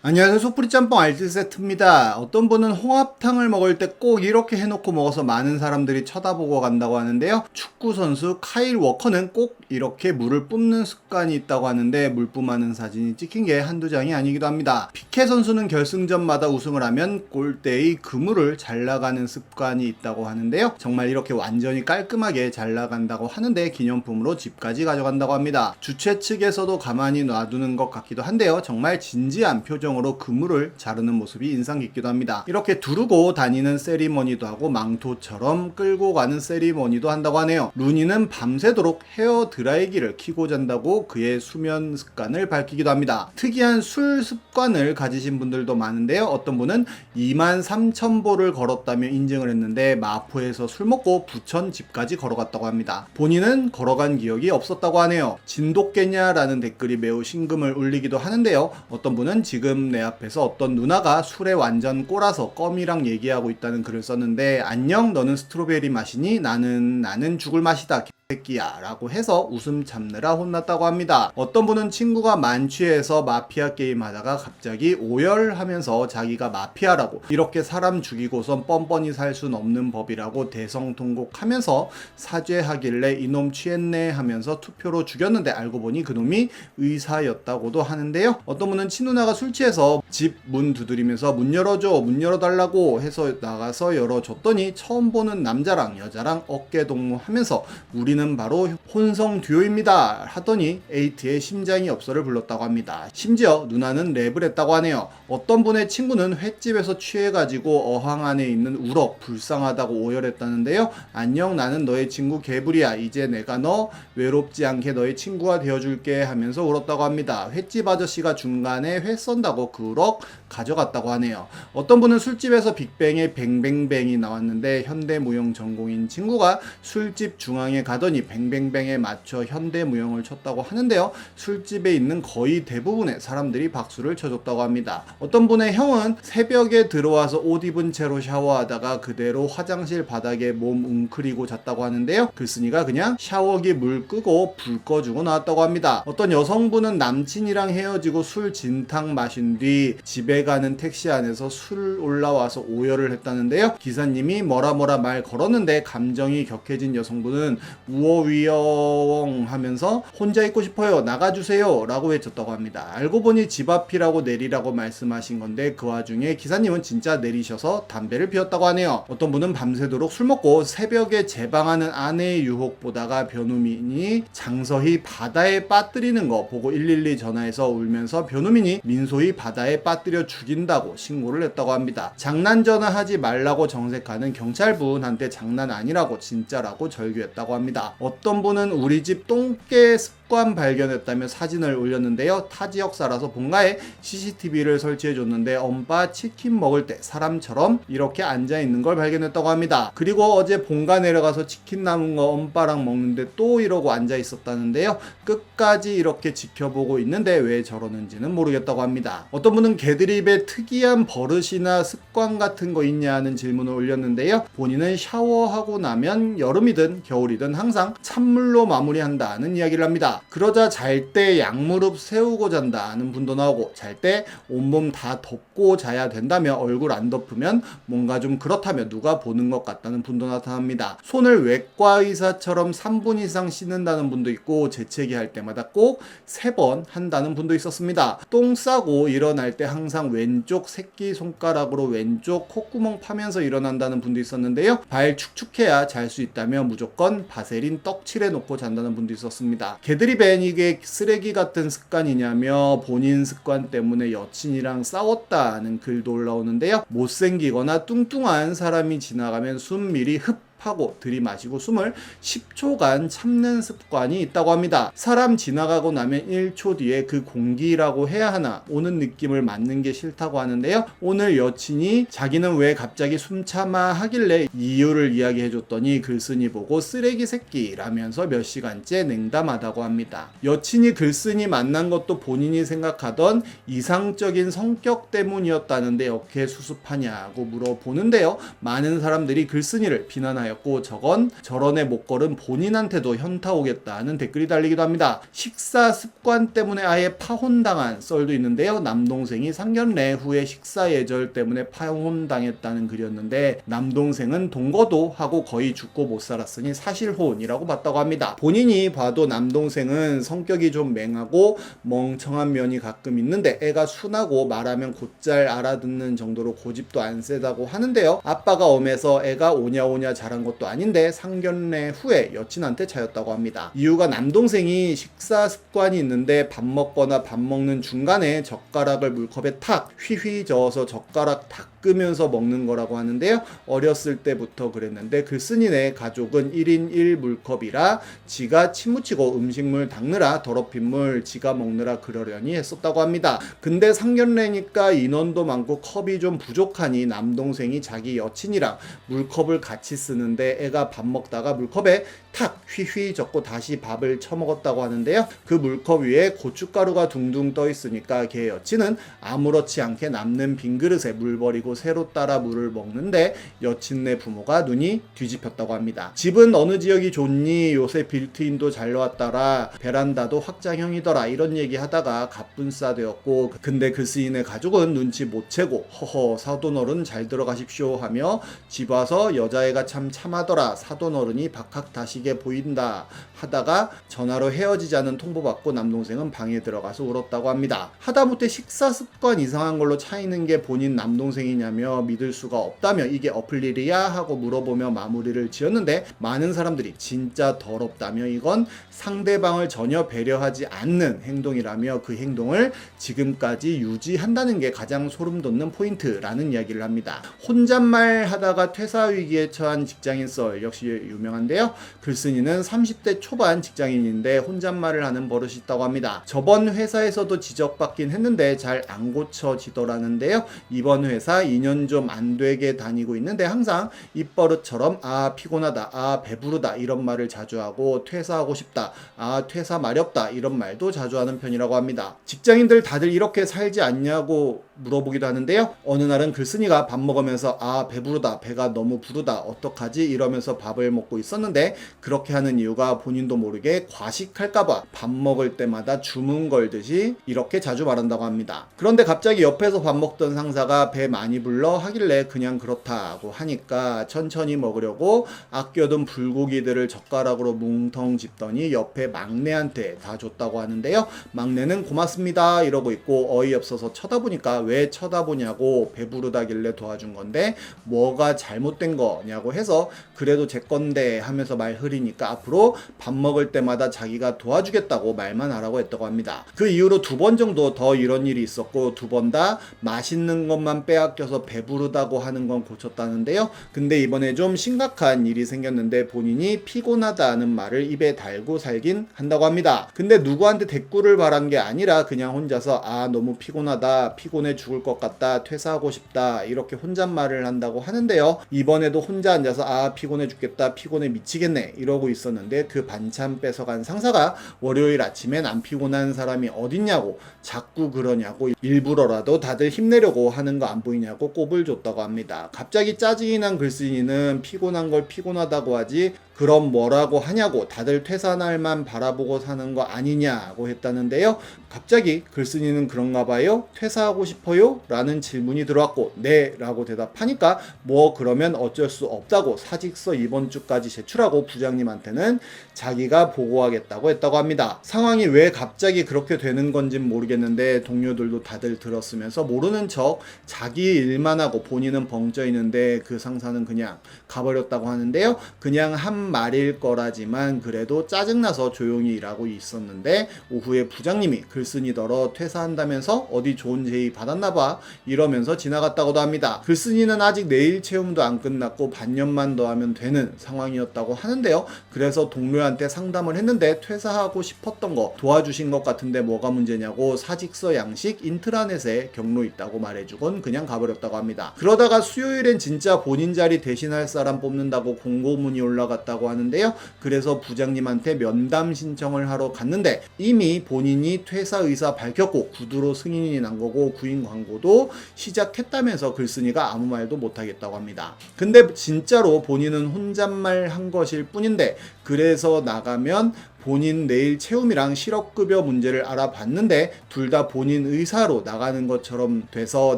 안녕하세요. 소프리 짬뽕 알뜰 세트입니다. 어떤 분은 홍합탕을 먹을 때 꼭 이렇게 해놓고 먹어서 많은 사람들이 쳐다보고 간다고 하는데요. 축구 선수 카일 워커는 꼭 이렇게 물을 뿜는 습관이 있다고 하는데 물 뿜하는 사진이 찍힌 게 한두 장이 아니기도 합니다. 피케 선수는 결승전마다 우승을 하면 골대의 그물을 잘 나가는 습관이 있다고 하는데요. 정말 이렇게 완전히 깔끔하게 잘 나간다고 하는데 기념품으로 집까지 가져간다고 합니다. 주최 측에서도 가만히 놔두는 것 같기도 한데요. 정말 진지한 표정으로 그물을 자르는 모습이 인상 깊기도 합니다. 이렇게 두르고 다니는 세리머니도 하고 망토처럼 끌고 가는 세리머니도 한다고 하네요. 루니는 밤새도록 헤어 드라이기를 켜고 잔다고 그의 수면 습관을 밝히기도 합니다. 특이한 술 습관을 가지신 분들도 많은데요. 어떤 분은 23,000보를 걸었다며 인증을 했는데 마포에서 술 먹고 부천 집까지 걸어갔다고 합니다. 본인은 걸어간 기억이 없었다고 하네요. 진돗개냐라는 댓글이 매우 심금을 울리기도 하는데요. 어떤 분은 지금 내 앞에서 어떤 누나가 술에 완전 꼬라서 껌이랑 얘기하고 있다는 글을 썼는데, 안녕, 너는 스트로베리 맛이니? 나는 죽을 맛이다 새끼야 라고 해서 웃음 참느라 혼났다고 합니다. 어떤 분은 친구가 만취해서 마피아 게임 하다가 갑자기 오열하면서 자기가 마피아라고, 이렇게 사람 죽이고선 뻔뻔히 살 순 없는 법이라고 대성통곡하면서 사죄하길래 이놈 취했네 하면서 투표로 죽였는데 알고 보니 그놈이 의사였다고도 하는데요. 어떤 분은 친누나가 술 취해서 집 문 두드리면서 문 열어줘, 문 열어달라고 해서 나가서 열어줬더니 처음 보는 남자랑 여자랑 어깨 동무하면서 우리는 바로 혼성 듀오입니다 하더니 에이트의 심장이 없어를 불렀다고 합니다. 심지어 누나는 랩을 했다고 하네요. 어떤 분의 친구는 횟집에서 취해가지고 어항 안에 있는 우럭 불쌍하다고 오열했다는데요. 안녕, 나는 너의 친구 개불이야. 이제 내가 너 외롭지 않게 너의 친구가 되어줄게 하면서 울었다고 합니다. 횟집 아저씨가 중간에 회 썬다고 그 우럭 가져갔다고 하네요. 어떤 분은 술집에서 빅뱅의 뱅뱅뱅이 나왔는데 현대무용 전공인 친구가 술집 중앙에 가더니 뱅뱅뱅에 맞춰 현대무용을 췄다고 하는데요. 술집에 있는 거의 대부분의 사람들이 박수를 쳐줬다고 합니다. 어떤 분의 형은 새벽에 들어와서 옷 입은 채로 샤워하다가 그대로 화장실 바닥에 몸 웅크리고 잤다고 하는데요. 글쓴이가 그냥 샤워기 물 끄고 불 꺼주고 나왔다고 합니다. 어떤 여성분은 남친이랑 헤어지고 술 진탕 마신 뒤 집에 가는 택시 안에서 술 올라와서 오열을 했다는데요. 기사님이 뭐라 말 걸었는데 감정이 격해진 여성분은 우어위영 하면서 혼자 있고 싶어요, 나가주세요 라고 외쳤다고 합니다. 알고 보니 집 앞이라고 내리라고 말씀하신 건데 그 와중에 기사님은 진짜 내리셔서 담배를 피웠다고 하네요. 어떤 분은 밤새도록 술 먹고 새벽에 제방하는 아내의 유혹 보다가 변우민이 장서희 바다에 빠뜨리는 거 보고 112 전화해서 울면서 변우민이 민소희 바다에 빠뜨려 죽인다고 신고를 했다고 합니다. 장난 전화하지 말라고 정색하는 경찰분한테 장난 아니라고 진짜라고 절규했다고 합니다. 어떤 분은 우리 집 똥개 습관 발견했다며 사진을 올렸는데요. 타 지역 살아서 본가에 CCTV를 설치해줬는데 엄빠 치킨 먹을 때 사람처럼 이렇게 앉아있는 걸 발견했다고 합니다. 그리고 어제 본가 내려가서 치킨 남은 거 엄빠랑 먹는데 또 이러고 앉아있었다는데요. 끝까지 이렇게 지켜보고 있는데 왜 저러는지는 모르겠다고 합니다. 어떤 분은 개드립에 특이한 버릇이나 습관 같은 거 있냐는 질문을 올렸는데요. 본인은 샤워하고 나면 여름이든 겨울이든 항상 찬물로 마무리한다는 이야기를 합니다. 그러자 잘 때 양무릎 세우고 잔다는 분도 나오고, 잘 때 온몸 다 덮고 자야 된다며 얼굴 안 덮으면 뭔가 좀 그렇다며 누가 보는 것 같다는 분도 나타납니다. 손을 외과 의사처럼 3분 이상 씻는다는 분도 있고 재채기할 때마다 꼭 3번 한다는 분도 있었습니다. 똥 싸고 일어날 때 항상 왼쪽 새끼손가락으로 왼쪽 콧구멍 파면서 일어난다는 분도 있었는데요. 발 축축해야 잘 수 있다며 무조건 바세린 떡칠해 놓고 잔다는 분도 있었습니다. 개드립엔 이게 쓰레기 같은 습관이냐며 본인 습관 때문에 여친이랑 싸웠다는 글도 올라오는데요. 못생기거나 뚱뚱한 사람이 지나가면 순미리 흡 하고 들이마시고 숨을 10초간 참는 습관이 있다고 합니다. 사람 지나가고 나면 1초 뒤에 그 공기라고 해야 하나 오는 느낌을 맡는 게 싫다고 하는데요. 오늘 여친이 자기는 왜 갑자기 숨참아 하길래 이유를 이야기해줬더니 글쓴이 보고 쓰레기 새끼라면서 몇 시간째 냉담하다고 합니다. 여친이 글쓴이 만난 것도 본인이 생각하던 이상적인 성격 때문이었다는데 어떻게 수습하냐고 물어보는데요. 많은 사람들이 글쓴이를 비난하여 하였고 저런 애 목걸은 본인한테도 현타 오겠다는 댓글이 달리기도 합니다. 식사 습관 때문에 아예 파혼당한 썰도 있는데요. 남동생이 상견례 후에 식사 예절 때문에 파혼당했다는 글이었는데 남동생은 동거도 하고 거의 죽고 못 살았으니 사실혼이라고 봤다고 합니다. 본인이 봐도 남동생은 성격이 좀 맹하고 멍청한 면이 가끔 있는데 애가 순하고 말하면 곧잘 알아듣는 정도로 고집도 안 세다고 하는데요. 아빠가 엄해서 애가 오냐오냐 자란 것도 아닌데 상견례 후에 여친한테 차였다고 합니다. 이유가 남동생이 식사 습관이 있는데 밥 먹거나 밥 먹는 중간에 젓가락을 물컵에 탁 휘휘 저어서 젓가락 닦으면서 먹는 거라고 하는데요. 어렸을 때부터 그랬는데 글쓴이네 가족은 1인 1물컵이라 지가 침 묻히고 음식물 닦느라 더럽힌 물 지가 먹느라 그러려니 했었다고 합니다. 근데 상견례니까 인원도 많고 컵이 좀 부족하니 남동생이 자기 여친이랑 물컵을 같이 쓰는데 애가 밥 먹다가 물컵에 탁 휘휘 젓고 다시 밥을 처먹었다고 하는데요. 그 물컵 위에 고춧가루가 둥둥 떠 있으니까 걔 여친은 아무렇지 않게 남는 빈 그릇에 물 버리고 새로 따라 물을 먹는데 여친네 부모가 눈이 뒤집혔다고 합니다. 집은 어느 지역이 좋니? 요새 빌트인도 잘 나왔더라. 베란다도 확장형이더라. 이런 얘기 하다가 갑분싸 되었고 근데 글쓴이네 가족은 눈치 못 채고 허허 사돈어른 잘 들어가십시오 하며 집 와서 여자애가 참 참하더라. 사돈어른이 박학다시게 보인다 하다가 전화로 헤어지자는 통보받고 남동생은 방에 들어가서 울었다고 합니다. 하다못해 식사 습관 이상한 걸로 차이는 게 본인 남동생이냐며 믿을 수가 없다며 이게 엎을 일이야 하고 물어보며 마무리를 지었는데 많은 사람들이 진짜 더럽다며 이건 상대방을 전혀 배려하지 않는 행동이라며 그 행동을 지금까지 유지한다는 게 가장 소름 돋는 포인트라는 이야기를 합니다. 혼잣말 하다가 퇴사 위기에 처한 직장인 썰 역시 유명한데요. 글쓴이는 30대 초반 직장인인데 혼잣말을 하는 버릇이 있다고 합니다. 저번 회사에서도 지적받긴 했는데 잘 안 고쳐지더라는데요. 이번 회사 2년 좀 안 되게 다니고 있는데 항상 입버릇처럼 아 피곤하다, 아 배부르다 이런 말을 자주 하고 퇴사하고 싶다, 아 퇴사 마렵다 이런 말도 자주 하는 편이라고 합니다. 직장인들 다들 이렇게 살지 않냐고 물어보기도 하는데요. 어느 날은 글쓴이가 밥 먹으면서 아 배부르다, 배가 너무 부르다, 어떡하지 이러면서 밥을 먹고 있었는데 그렇게 하는 이유가 본인도 모르게 과식할까봐 밥 먹을 때마다 주문 걸듯이 이렇게 자주 말한다고 합니다. 그런데 갑자기 옆에서 밥 먹던 상사가 배 많이 불러 하길래 그냥 그렇다고 하니까 천천히 먹으려고 아껴둔 불고기들을 젓가락으로 뭉텅 짚더니 옆에 막내한테 다 줬다고 하는데요. 막내는 고맙습니다 이러고 있고 어이없어서 쳐다보니까 왜 쳐다보냐고 배부르다길래 도와준 건데 뭐가 잘못된 거냐고 해서 그래도 제 건데 하면서 말 흐리니까 앞으로 밥 먹을 때마다 자기가 도와주겠다고 말만 하라고 했다고 합니다. 그 이후로 2번 정도 더 이런 일이 있었고 2번 다 맛있는 것만 빼앗겨서 배부르다고 하는 건 고쳤다는데요. 근데 이번에 좀 심각한 일이 생겼는데 본인이 피곤하다는 말을 입에 달고 살긴 한다고 합니다. 근데 누구한테 대꾸를 바란 게 아니라 그냥 혼자서 아 너무 피곤하다, 피곤해 죽을 것 같다, 퇴사하고 싶다 이렇게 혼잣말을 한다고 하는데요. 이번에도 혼자 앉아서 아 피곤해 죽겠다, 피곤해 미치겠네 이러고 있었는데 그 반찬 뺏어간 상사가 월요일 아침엔 안 피곤한 사람이 어딨냐고 자꾸 그러냐고 일부러라도 다들 힘내려고 하는 거 안 보이냐고 꼽을 줬다고 합니다. 갑자기 짜증이 난 글쓴이는 피곤한 걸 피곤하다고 하지 그럼 뭐라고 하냐고 다들 퇴사 날만 바라보고 사는 거 아니냐고 했다는데요. 갑자기 글쓴이는 그런가 봐요. 퇴사하고 싶어요? 라는 질문이 들어왔고 네 라고 대답하니까 뭐 그러면 어쩔 수 없다고 사직서 이번 주까지 제출하고 부장님한테는 자기가 보고하겠다고 했다고 합니다. 상황이 왜 갑자기 그렇게 되는 건진 모르겠는데 동료들도 다들 들었으면서 모르는 척 자기 일만 하고 본인은 벙쪄 있는데 그 상사는 그냥 가버렸다고 하는데요. 그냥 한 말일 거라지만 그래도 짜증나서 조용히 일하고 있었는데 오후에 부장님이 글쓴이더러 퇴사한다면서 어디 좋은 제의 받았나봐 이러면서 지나갔다고도 합니다. 글쓴이는 아직 내일 채움도 안 끝났고 반년만 더 하면 되는 상황이었다고 하는데요. 그래서 동료한테 상담을 했는데 퇴사하고 싶었던 거 도와주신 것 같은데 뭐가 문제냐고 사직서 양식 인트라넷에 경로 있다고 말해주곤 그냥 가버렸다고 합니다. 그러다가 수요일엔 진짜 본인 자리 대신할 사람 뽑는다고 공고문이 올라갔다고 있다고 하는데요. 그래서 부장님한테 면담 신청을 하러 갔는데 이미 본인이 퇴사 의사 밝혔고 구두로 승인이 난 거고 구인 광고도 시작했다면서 글쓴이가 아무 말도 못하겠다고 합니다. 근데 진짜로 본인은 혼잣말 한 것일 뿐인데 그래서 나가면 본인 내일 채움이랑 실업급여 문제를 알아봤는데 둘 다 본인 의사로 나가는 것처럼 돼서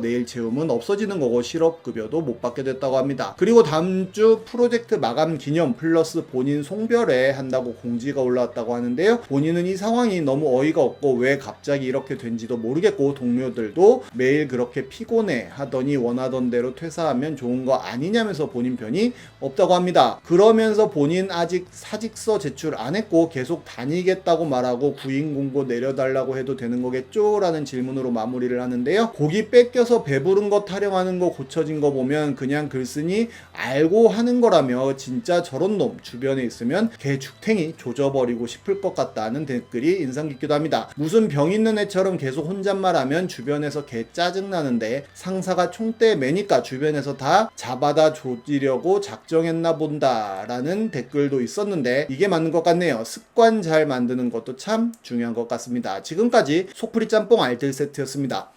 내일 채움은 없어지는 거고 실업급여도 못 받게 됐다고 합니다. 그리고 다음 주 프로젝트 마감 기념 플러스 본인 송별회 한다고 공지가 올라왔다고 하는데요. 본인은 이 상황이 너무 어이가 없고 왜 갑자기 이렇게 된지도 모르겠고 동료들도 매일 그렇게 피곤해 하더니 원하던 대로 퇴사하면 좋은 거 아니냐면서 본인 편이 없다고 합니다. 그러면서 본인 아직 사직서 제출 안 했고 계속 다니겠다고 말하고 구인 공고 내려달라고 해도 되는 거겠죠? 라는 질문으로 마무리를 하는데요. 고기 뺏겨서 배부른 거 타령하는 거 고쳐진 거 보면 그냥 글쓴이 알고 하는 거라며 진짜 저런 놈 주변에 있으면 개 죽탱이 조져버리고 싶을 것 같다는 댓글이 인상 깊기도 합니다. 무슨 병 있는 애처럼 계속 혼잣말하면 주변에서 개 짜증나는데 상사가 총대 매니까 주변에서 다 잡아다 조지려고 작정했나 본다 라는 댓글도 있었는데 이게 맞는 것 같네요. 습관 잘 만드는 것도 참 중요한 것 같습니다. 지금까지 속풀이 짬뽕 알뜰 세트였습니다.